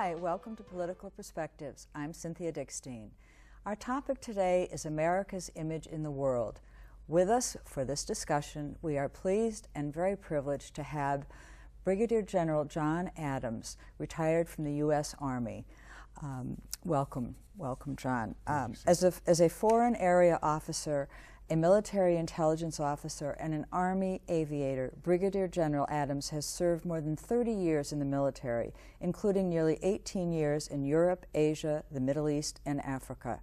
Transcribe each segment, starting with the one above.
Hi, welcome to Political Perspectives. I'm Cynthia Dickstein. Our topic today is America's image in the world. With us for this discussion, we are pleased and very privileged to have Brigadier General John Adams, retired from the U.S. Army. Welcome, John. As a foreign area officer, a military intelligence officer, and an Army aviator, Brigadier General Adams has served more than 30 years in the military, including nearly 18 years in Europe, Asia, the Middle East, and Africa.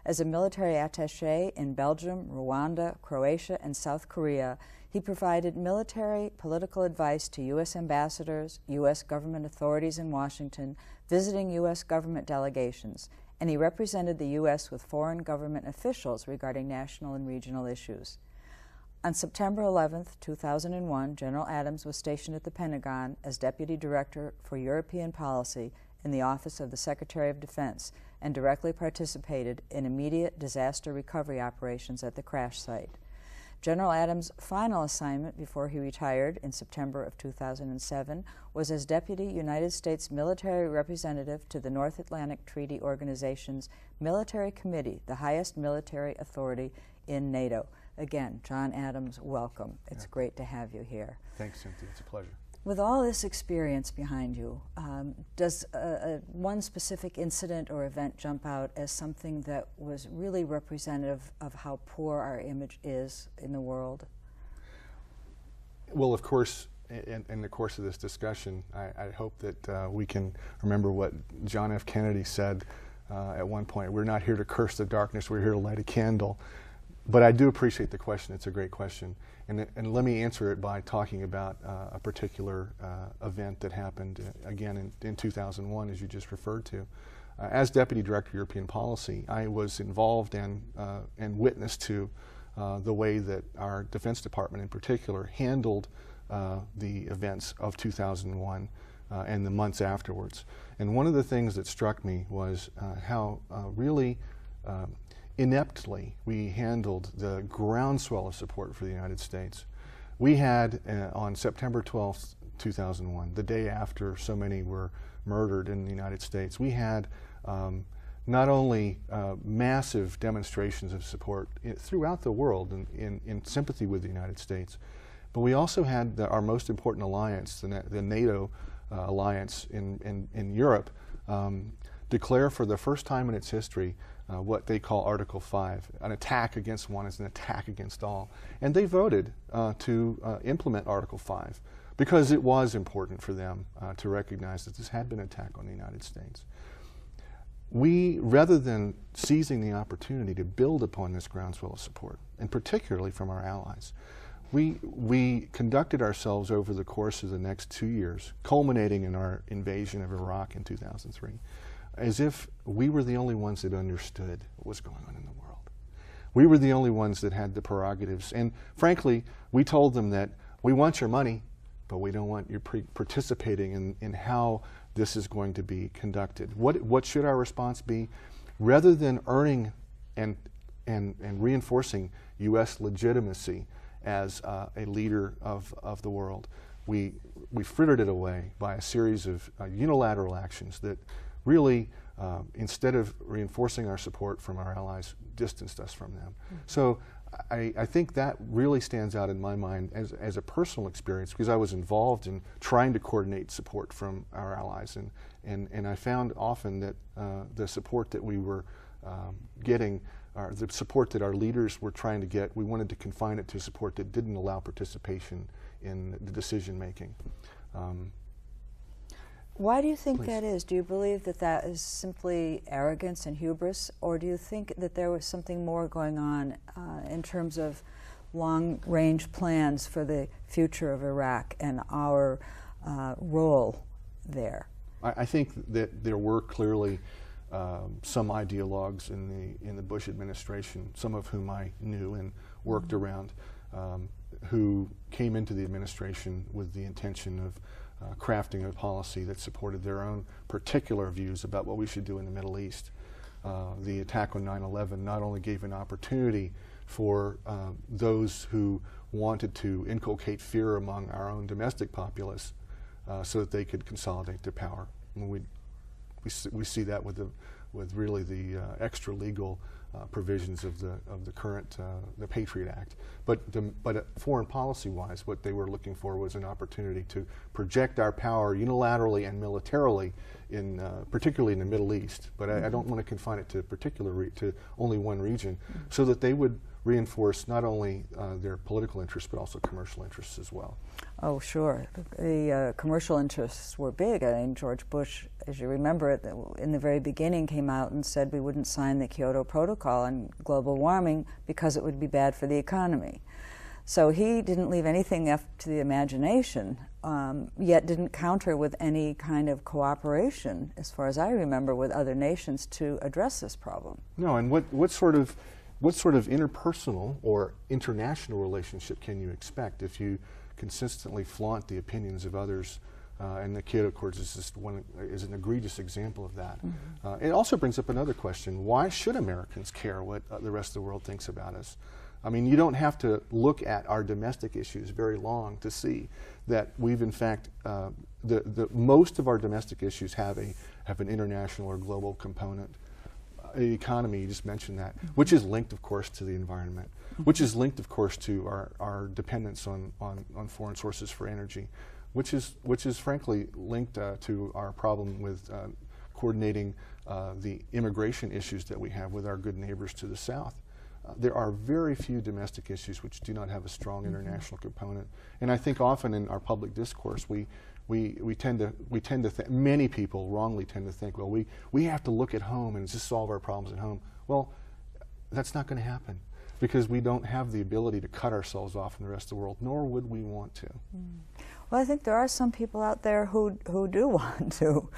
As a military attaché in Belgium, Rwanda, Croatia, and South Korea, he provided military political advice to U.S. ambassadors, U.S. government authorities in Washington, visiting U.S. government delegations, and he represented the U.S. with foreign government officials regarding national and regional issues. On September 11, 2001, General Adams was stationed at the Pentagon as Deputy Director for European Policy in the Office of the Secretary of Defense and directly participated in immediate disaster recovery operations at the crash site. General Adams' final assignment before he retired in September of 2007 was as Deputy United States Military Representative to the North Atlantic Treaty Organization's Military Committee, the highest military authority in NATO. Again, John Adams, welcome. It's great to have you here. Thanks, Cynthia. It's a pleasure. With all this experience behind you, does one specific incident or event jump out as something that was really representative of how poor our image is in the world? Well, of course, in the course of this discussion, I hope that we can remember what John F. Kennedy said at one point. We're not here to curse the darkness, we're here to light a candle. But I do appreciate the question. It's a great question. And let me answer it by talking about a particular event that happened, again, in 2001, as you just referred to. As Deputy Director of European Policy, I was involved and witness to the way that our Defense Department in particular handled the events of 2001 and the months afterwards. And one of the things that struck me was how really ineptly we handled the groundswell of support for the United States. We had, on September 12th, 2001, the day after so many were murdered in the United States, we had not only massive demonstrations of support throughout the world in sympathy with the United States, but we also had our most important alliance, the NATO alliance in Europe, declare for the first time in its history what they call Article 5. An attack against one is an attack against all. And they voted to implement Article 5 because it was important for them to recognize that this had been an attack on the United States. We, rather than seizing the opportunity to build upon this groundswell of support, and particularly from our allies, we conducted ourselves over the course of the next 2 years, culminating in our invasion of Iraq in 2003, as if we were the only ones that understood what was going on in the world. We were the only ones that had the prerogatives. And frankly, we told them that we want your money, but we don't want you participating in how this is going to be conducted. What should our response be? Rather than earning and reinforcing U.S. legitimacy as a leader of the world, we frittered it away by a series of unilateral actions that really, instead of reinforcing our support from our allies, distanced us from them. Mm-hmm. So I think that really stands out in my mind as a personal experience, because I was involved in trying to coordinate support from our allies, and I found often that the support that we were getting, the support that our leaders were trying to get, we wanted to confine it to support that didn't allow participation in the decision making. Why do you think that is? Do you believe that that is simply arrogance and hubris, or do you think that there was something more going on in terms of long-range plans for the future of Iraq and our role there? I think that there were clearly some ideologues in the Bush administration, some of whom I knew and worked around, who came into the administration with the intention of crafting a policy that supported their own particular views about what we should do in the Middle East. The attack on 9/11 not only gave an opportunity for those who wanted to inculcate fear among our own domestic populace so that they could consolidate their power. we see that with really the extra legal provisions of the current the Patriot Act. But foreign policy wise, what they were looking for was an opportunity to project our power unilaterally and militarily in particularly in the Middle East. But I don't want to confine it to to only one region, so that they would reinforce not only their political interests but also commercial interests as well. Oh, sure. The commercial interests were big. I mean, George Bush, as you remember, in the very beginning came out and said we wouldn't sign the Kyoto Protocol on global warming because it would be bad for the economy. So he didn't leave anything up to the imagination, yet didn't counter with any kind of cooperation, as far as I remember, with other nations to address this problem. No, and what sort of interpersonal or international relationship can you expect if you consistently flaunt the opinions of others? And the Kyoto Accords is an egregious example of that. It also brings up another question: why should Americans care what the rest of the world thinks about us? I mean, you don't have to look at our domestic issues very long to see that we've, in fact, most of our domestic issues have an international or global component. The economy, you just mentioned that, which is linked, of course, to the environment, which is linked, of course, to our dependence on foreign sources for energy, which is frankly linked to our problem with coordinating the immigration issues that we have with our good neighbors to the south. There are very few domestic issues which do not have a strong international component, and I think often in our public discourse many people wrongly tend to think, well, we have to look at home and just solve our problems at home. Well, that's not going to happen, because we don't have the ability to cut ourselves off from the rest of the world, nor would we want to. Well, I think there are some people out there who do want to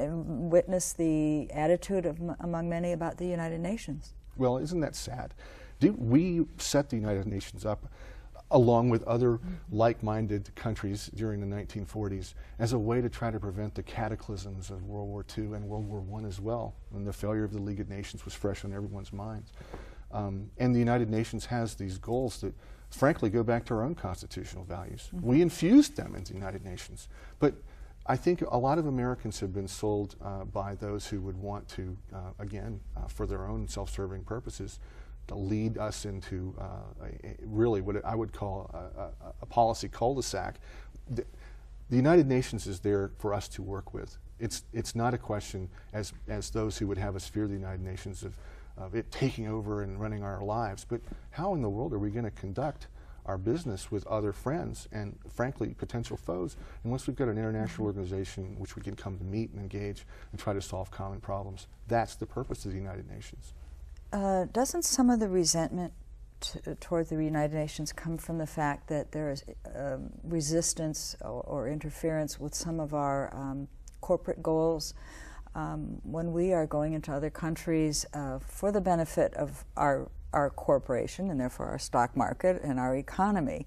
witness the attitude among many about the United Nations. Well, isn't that sad? We set the United Nations up along with other like-minded countries during the 1940s as a way to try to prevent the cataclysms of World War II and World War I as well, when the failure of the League of Nations was fresh on everyone's minds. And the United Nations has these goals that, frankly, go back to our own constitutional values. We infused them into the United Nations. But I think a lot of Americans have been sold by those who would want to, again, for their own self-serving purposes, to lead us into really what I would call a policy cul-de-sac. The United Nations is there for us to work with. It's not a question, as those who would have us fear the United Nations, of it taking over and running our lives, but how in the world are we going to conduct our business with other friends and, frankly, potential foes unless we've got an international organization which we can come to meet and engage and try to solve common problems? That's the purpose of the United Nations. Doesn't some of the resentment toward the United Nations come from the fact that there is resistance or interference with some of our corporate goals when we are going into other countries for the benefit of our corporation and therefore our stock market and our economy?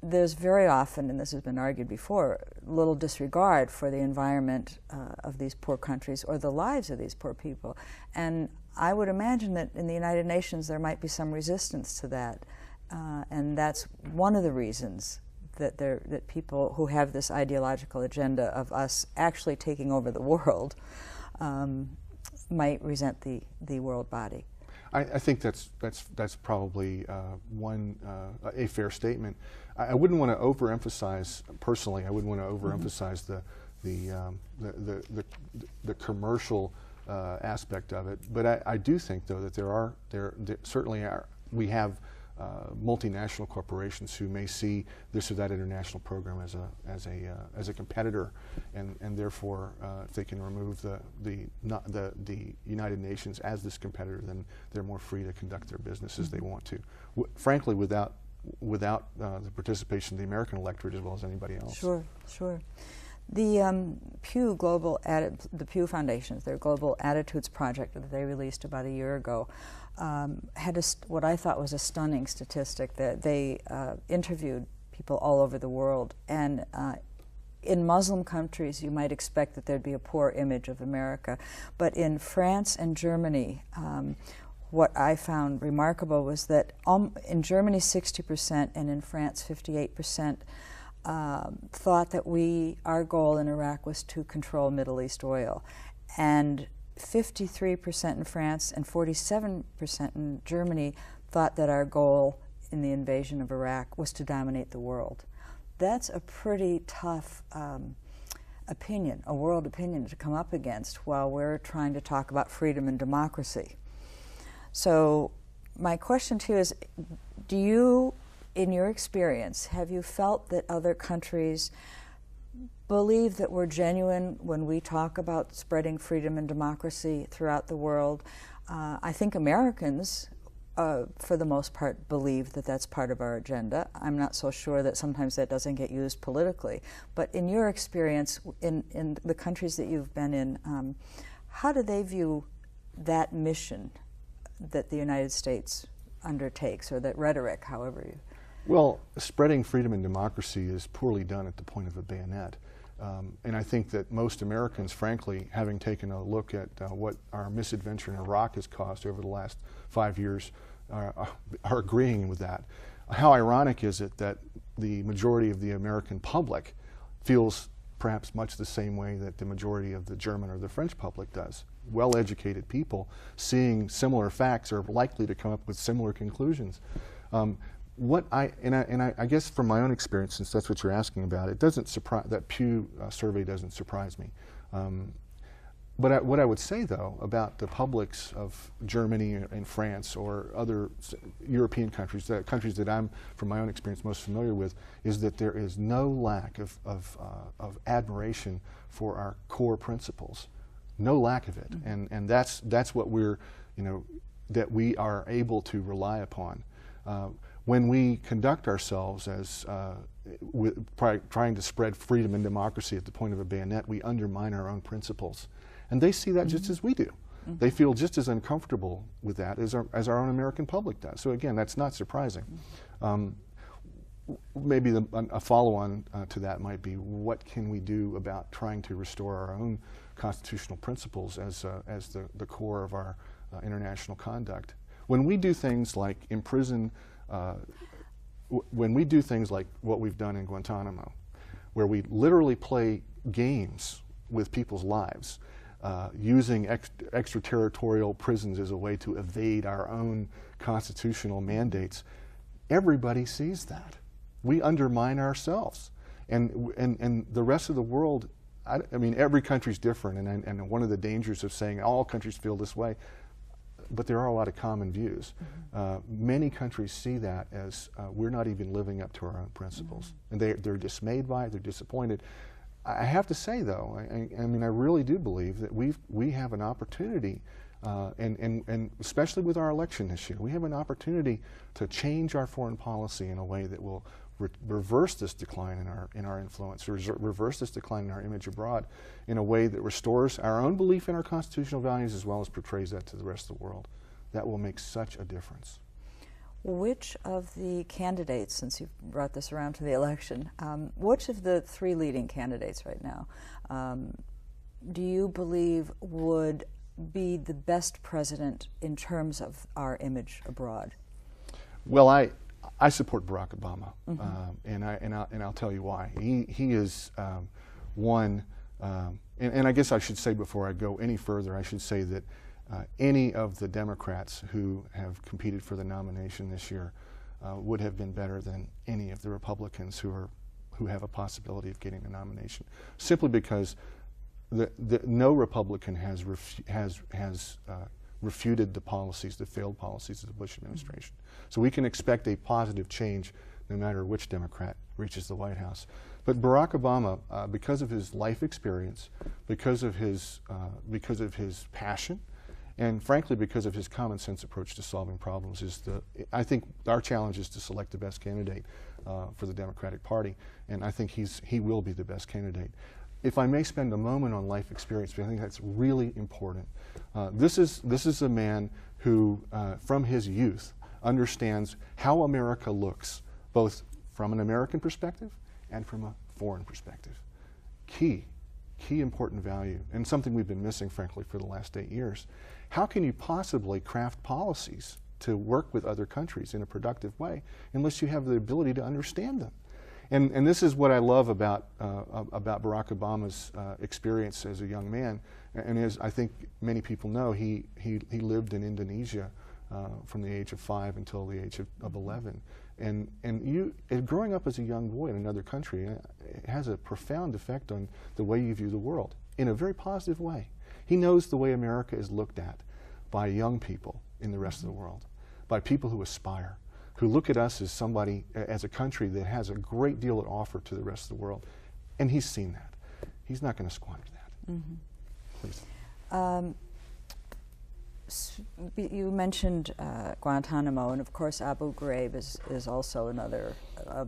There's very often, and this has been argued before, little disregard for the environment of these poor countries or the lives of these poor people. And I would imagine that in the United Nations there might be some resistance to that. And that's one of the reasons that people who have this ideological agenda of us actually taking over the world might resent the world body. I think that's probably a fair statement. I wouldn't want to overemphasize, personally, I wouldn't want to overemphasize the commercial aspect of it. But I do think, though, that there certainly are. We have multinational corporations who may see this or that international program as a competitor, and therefore, if they can remove the United Nations as this competitor, then they're more free to conduct their business as they want to. Frankly, without the participation of the American electorate as well as anybody else. Sure, sure. The Pew Foundation's, their Global Attitudes Project that they released about a year ago, had what I thought was a stunning statistic that they interviewed people all over the world. And in Muslim countries, you might expect that there'd be a poor image of America. But in France and Germany, what I found remarkable was that in Germany 60% and in France 58% thought that our goal in Iraq was to control Middle East oil, and 53% in France and 47% in Germany thought that our goal in the invasion of Iraq was to dominate the world. That's a pretty tough opinion, a world opinion to come up against while we're trying to talk about freedom and democracy. So my question to you is, do you, in your experience, have you felt that other countries believe that we're genuine when we talk about spreading freedom and democracy throughout the world? I think Americans, for the most part, believe that that's part of our agenda. I'm not so sure that sometimes that doesn't get used politically. But in your experience, in the countries that you've been in, how do they view that mission that the United States undertakes, or that rhetoric, however you... Well, spreading freedom and democracy is poorly done at the point of a bayonet. And I think that most Americans, frankly, having taken a look at what our misadventure in Iraq has cost over the last 5 years, are agreeing with that. How ironic is it that the majority of the American public feels perhaps much the same way that the majority of the German or the French public does? Well-educated people seeing similar facts are likely to come up with similar conclusions. I guess from my own experience, since that's what you're asking about, it doesn't surprise, that Pew survey doesn't surprise me. But what I would say, though, about the publics of Germany and France or other European countries, the countries that I'm, from my own experience, most familiar with, is that there is no lack of admiration for our core principles. No lack of it. Mm-hmm. And that's what we're, that we are able to rely upon. When we conduct ourselves as trying to spread freedom and democracy at the point of a bayonet, we undermine our own principles. And they see that just as we do. Mm-hmm. They feel just as uncomfortable with that as our own American public does. So again, that's not surprising. Maybe a follow-on to that might be, what can we do about trying to restore our own constitutional principles as the core of our international conduct? When we do things like imprison, when we do things like what we've done in Guantanamo, where we literally play games with people's lives, using extraterritorial prisons as a way to evade our own constitutional mandates, everybody sees that. We undermine ourselves. And the rest of the world, I mean, every country's different, and one of the dangers of saying all countries feel this way, but there are a lot of common views. Mm-hmm. Many countries see that as we're not even living up to our own principles. Mm-hmm. And they're dismayed by it, they're disappointed. I have to say, though, I mean, I really do believe that we have an opportunity, and especially with our election this year, we have an opportunity to change our foreign policy in a way that will reverse this decline in our influence, reverse this decline in our image abroad in a way that restores our own belief in our constitutional values as well as portrays that to the rest of the world. That will make such a difference. Which of the candidates, since you brought this around to the election, which of the three leading candidates right now do you believe would be the best president in terms of our image abroad? Well, I support Barack Obama, mm-hmm. and I'll tell you why. He is one, and I guess I should say before I go any further, I should say that any of the Democrats who have competed for the nomination this year would have been better than any of the Republicans who have a possibility of getting the nomination, simply because no Republican has refuted the policies, the failed policies of the Bush administration. So we can expect a positive change no matter which Democrat reaches the White House. But Barack Obama, because of his life experience, because of his passion, and frankly because of his common sense approach to solving problems, I think our challenge is to select the best candidate for the Democratic Party, and I think he will be the best candidate. If I may spend a moment on life experience, because I think that's really important. This is a man who, from his youth, understands how America looks, both from an American perspective and from a foreign perspective. Key important value, and something we've been missing, frankly, for the last 8 years. How can you possibly craft policies to work with other countries in a productive way unless you have the ability to understand them? And this is what I love about Barack Obama's experience as a young man. And as I think many people know, he lived in Indonesia from the age of 5 until the age of 11. And growing up as a young boy in another country, it has a profound effect on the way you view the world in a very positive way. He knows the way America is looked at by young people in the rest of the world, by people who aspire, who look at us as as a country that has a great deal to offer to the rest of the world. And he's seen that. He's not going to squander that. Mm-hmm. Please. You mentioned Guantanamo, and of course Abu Ghraib is also another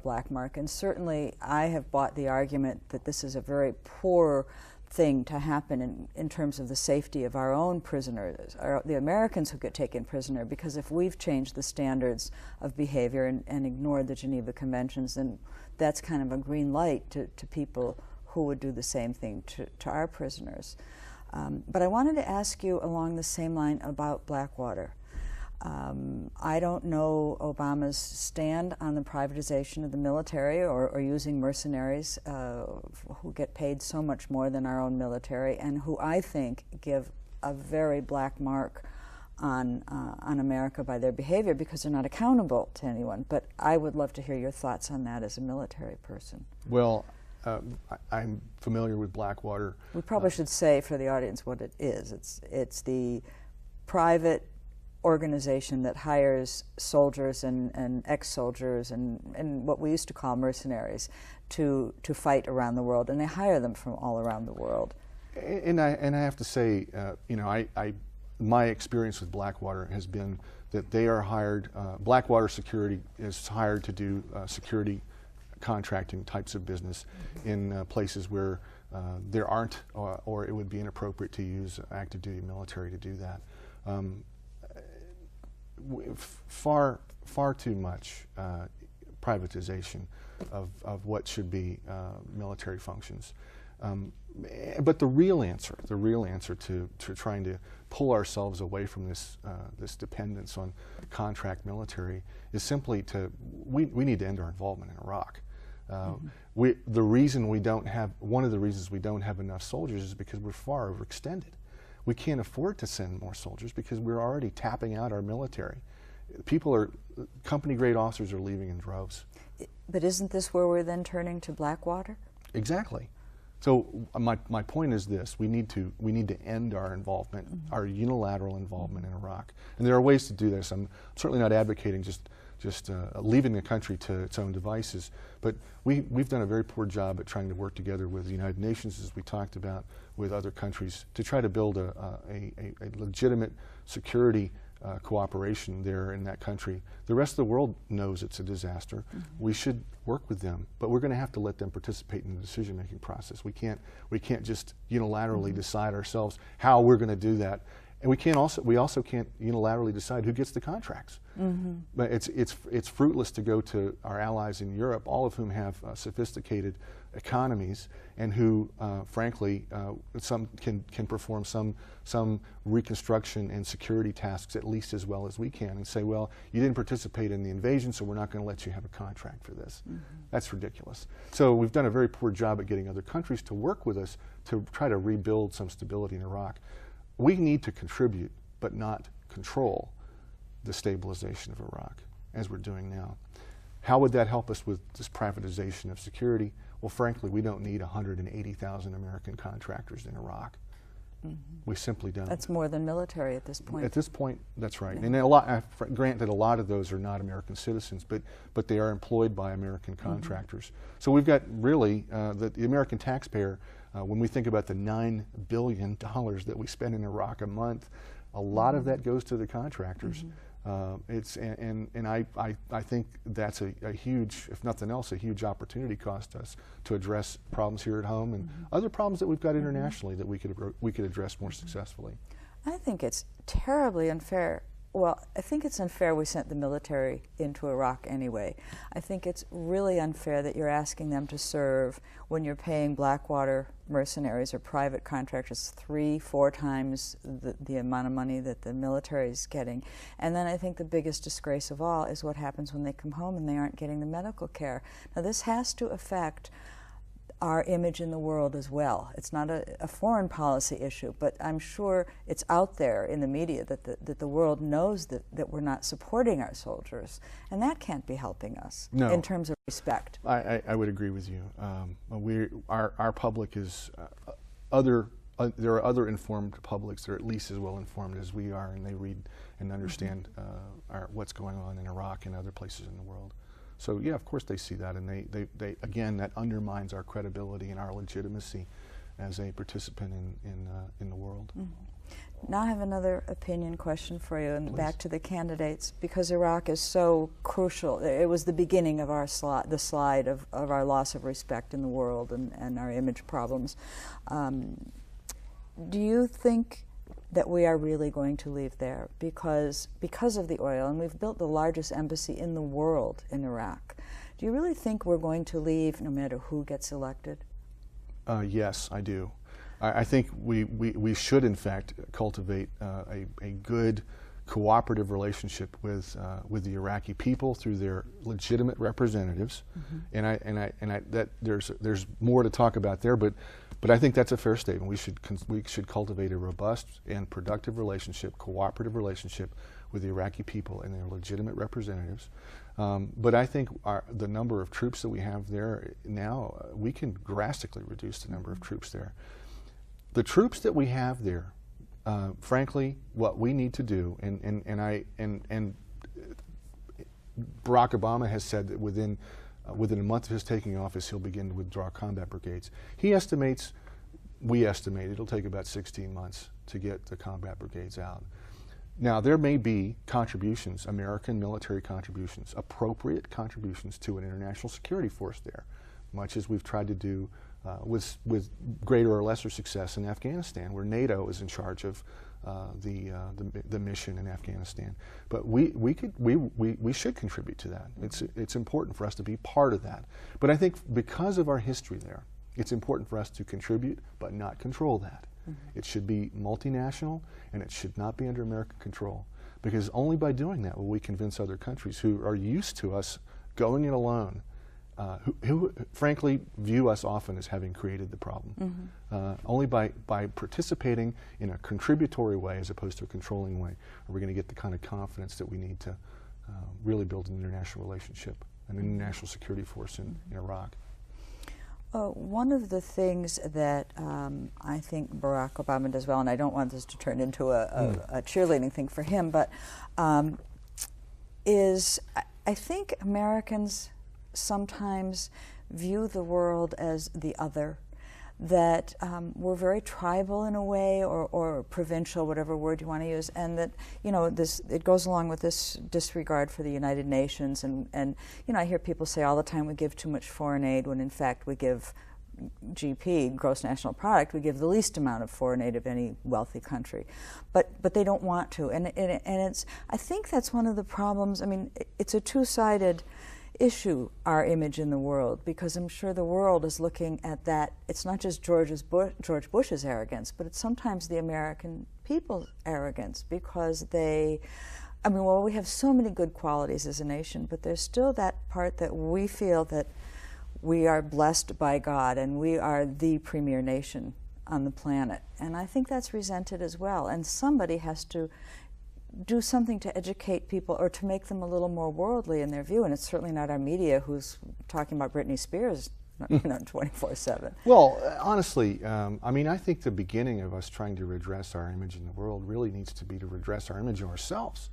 black mark. And certainly I have bought the argument that this is a very poor thing to happen in terms of the safety of our own prisoners, the Americans who get taken prisoner, because if we've changed the standards of behavior and ignored the Geneva Conventions, then that's kind of a green light to people who would do the same thing to our prisoners. But I wanted to ask you along the same line about Blackwater. I don't know Obama's stand on the privatization of the military or using mercenaries who get paid so much more than our own military, and who I think give a very black mark on America by their behavior because they're not accountable to anyone. But I would love to hear your thoughts on that as a military person. Well, I'm familiar with Blackwater. We probably should say for the audience what it is. It's the private organization that hires soldiers and ex-soldiers and what we used to call mercenaries to fight around the world, and they hire them from all around the world. And I have to say, you know, my experience with Blackwater has been that they are hired. Blackwater Security is hired to do security contracting types of business in places where there aren't, or it would be inappropriate to use active duty military to do that. Far too much privatization of what should be military functions. But the real answer to trying to pull ourselves away from this dependence on contract military is simply we need to end our involvement in Iraq. One of the reasons we don't have enough soldiers is because we're far overextended. We can't afford to send more soldiers because we're already tapping out our military. Company grade officers are leaving in droves. But isn't this where we're then turning to Blackwater? Exactly. So my point is this: we need to end our involvement, our unilateral involvement in Iraq, and there are ways to do this. I'm certainly not advocating just leaving the country to its own devices, but we've done a very poor job at trying to work together with the United Nations, as we talked about, with other countries to try to build a legitimate security cooperation there in that country. The rest of the world knows it's a disaster. We should work with them, but we're going to have to let them participate in the decision-making process. We can't just unilaterally decide ourselves how we're going to do that. And we also can't unilaterally decide who gets the contracts. But it's fruitless to go to our allies in Europe, all of whom have sophisticated economies and who, frankly, some can perform some reconstruction and security tasks at least as well as we can, and say, well, you didn't participate in the invasion, so we're not going to let you have a contract for this. That's ridiculous. So we've done a very poor job at getting other countries to work with us to try to rebuild some stability in Iraq. We need to contribute, but not control, the stabilization of Iraq, as we're doing now. How would that help us with this privatization of security? Well, frankly, we don't need 180,000 American contractors in Iraq. We simply don't. That's more than military at this point. At this point, that's right. Yeah. And granted, a lot of those are not American citizens, but they are employed by American contractors. So we've got really the American taxpayer. When we think about the $9 billion that we spend in Iraq a month, a lot of that goes to the contractors. I think that's a huge, if nothing else, a huge opportunity cost us to address problems here at home and other problems that we've got internationally that we could address more successfully. I think it's terribly unfair well, I think it's unfair we sent the military into Iraq anyway. I think it's really unfair that you're asking them to serve when you're paying Blackwater mercenaries or private contractors 3-4 times the amount of money that the military is getting. And then I think the biggest disgrace of all is what happens when they come home and they aren't getting the medical care. Now, this has to affect our image in the world as well. It's not a foreign policy issue, but I'm sure it's out there in the media that the world knows that we're not supporting our soldiers, and that can't be helping us in terms of respect. I would agree with you. Our public is there are other informed publics that are at least as well informed as we are, and they read and understand what's going on in Iraq and other places in the world. So yeah, of course they see that, and they again, that undermines our credibility and our legitimacy as a participant in the world. Mm-hmm. Now I have another opinion question for you, and Please. Back to the candidates, because Iraq is so crucial. It was the beginning of our the slide of our loss of respect in the world and our image problems. Do you think that we are really going to leave there because of the oil, and we've built the largest embassy in the world in Iraq? Do you really think we're going to leave no matter who gets elected? Yes, I do. I think we should, in fact, cultivate a good cooperative relationship with the Iraqi people through their legitimate representatives, mm-hmm. and that there's more to talk about there, but I think that's a fair statement. We should cultivate a robust and productive relationship, cooperative relationship with the Iraqi people and their legitimate representatives. But I think the number of troops that we have there now, we can drastically reduce the number of troops there. The troops that we have there, frankly, what we need to do, and Barack Obama has said that within a month of his taking office, he'll begin to withdraw combat brigades. We estimate it'll take about 16 months to get the combat brigades out. Now, there may be contributions, American military contributions, appropriate contributions to an international security force there, much as we've tried to do with greater or lesser success in Afghanistan, where NATO is in charge of the mission in Afghanistan. But we should contribute to that. It's important for us to be part of that. But I think because of our history there, it's important for us to contribute but not control that. Mm-hmm. It should be multinational, and it should not be under American control, because only by doing that will we convince other countries who are used to us going it alone, who frankly view us often as having created the problem. Mm-hmm. Only by participating in a contributory way as opposed to a controlling way are we going to get the kind of confidence that we need to really build an international relationship, an international security force in Iraq. One of the things that I think Barack Obama does well, and I don't want this to turn into a cheerleading thing for him, but is I think Americans sometimes view the world as the other, that we're very tribal in a way, or provincial, whatever word you want to use, and that, you know, it goes along with this disregard for the United Nations, and you know, I hear people say all the time we give too much foreign aid, when in fact we give GP, gross national product, we give the least amount of foreign aid of any wealthy country, but they don't want to, and it's, I think that's one of the problems. I mean, it's a two-sided issue, our image in the world, because I'm sure the world is looking at that. It's not just George Bush's arrogance, but it's sometimes the American people's arrogance, because we have so many good qualities as a nation, but there's still that part that we feel that we are blessed by God and we are the premier nation on the planet. And I think that's resented as well. And somebody has to do something to educate people, or to make them a little more worldly in their view. And it's certainly not our media who's talking about Britney Spears, 24/7. Well, honestly, I think the beginning of us trying to redress our image in the world really needs to be to redress our image of ourselves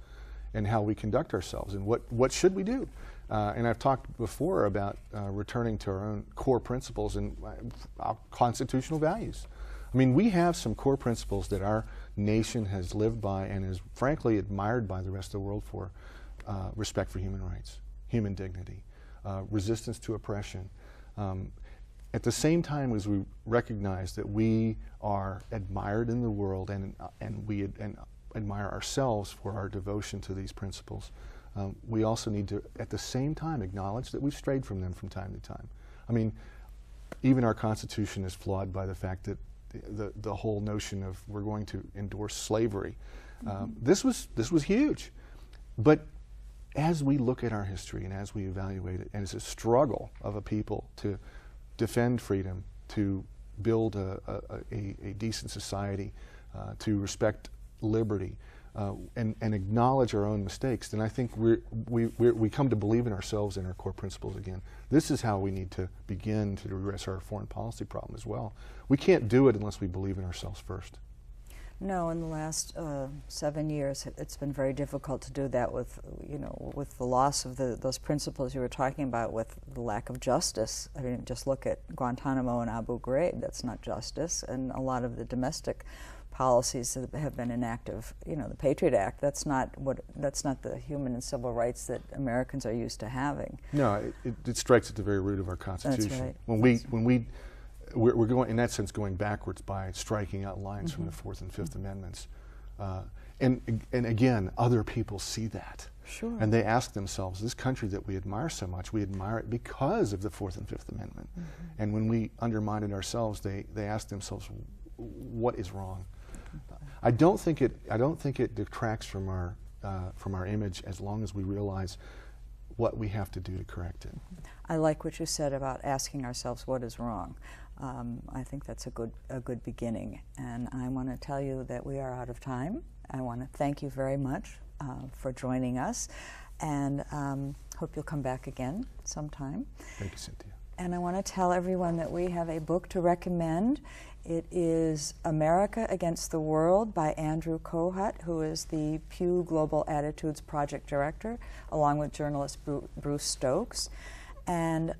and how we conduct ourselves, and what should we do. And I've talked before about returning to our own core principles and our constitutional values. I mean, we have some core principles that our nation has lived by and is frankly admired by the rest of the world for: respect for human rights, human dignity, resistance to oppression. At the same time as we recognize that we are admired in the world and admire ourselves for our devotion to these principles, we also need to, at the same time, acknowledge that we've strayed from them from time to time. I mean, even our Constitution is flawed by the fact that the whole notion of we're going to endorse slavery. This was huge. But as we look at our history and as we evaluate it, and it's a struggle of a people to defend freedom, to build a decent society, to respect liberty, and acknowledge our own mistakes, then I think we come to believe in ourselves and our core principles again. This is how we need to begin to address our foreign policy problem as well. We can't do it unless we believe in ourselves first. No, in the last 7 years, it's been very difficult to do that with, with the loss of those principles you were talking about, with the lack of justice. I mean, just look at Guantanamo and Abu Ghraib. That's not justice, and a lot of the domestic policies that have been inactive. The Patriot Act. That's not the human and civil rights that Americans are used to having. No, it strikes at the very root of our Constitution. That's right. We're going, in that sense, going backwards by striking out lines from the Fourth and Fifth Amendments, and again, other people see that, sure, and they ask themselves, this country that we admire so much, we admire it because of the Fourth and Fifth Amendment, and when we undermine it ourselves, they ask themselves, what is wrong? I don't think it detracts from our image as long as we realize what we have to do to correct it. I like what you said about asking ourselves what is wrong. I think that's a good beginning, and I want to tell you that we are out of time. I want to thank you very much for joining us, and hope you'll come back again sometime. Thank you, Cynthia. And I want to tell everyone that we have a book to recommend. It is America Against the World by Andrew Kohut, who is the Pew Global Attitudes Project Director, along with journalist Bruce Stokes. And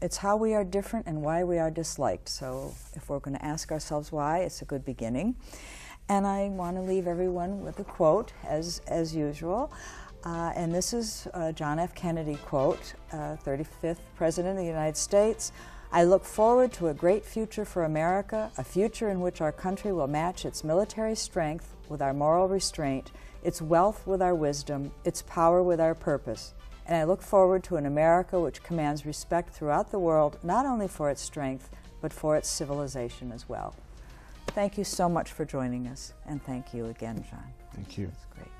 it's how we are different and why we are disliked. So if we're going to ask ourselves why, it's a good beginning. And I want to leave everyone with a quote, as usual. And this is a John F. Kennedy quote, 35th President of the United States. "I look forward to a great future for America, a future in which our country will match its military strength with our moral restraint, its wealth with our wisdom, its power with our purpose. And I look forward to an America which commands respect throughout the world, not only for its strength, but for its civilization as well." Thank you so much for joining us, and thank you again, John. Thank you. That's great.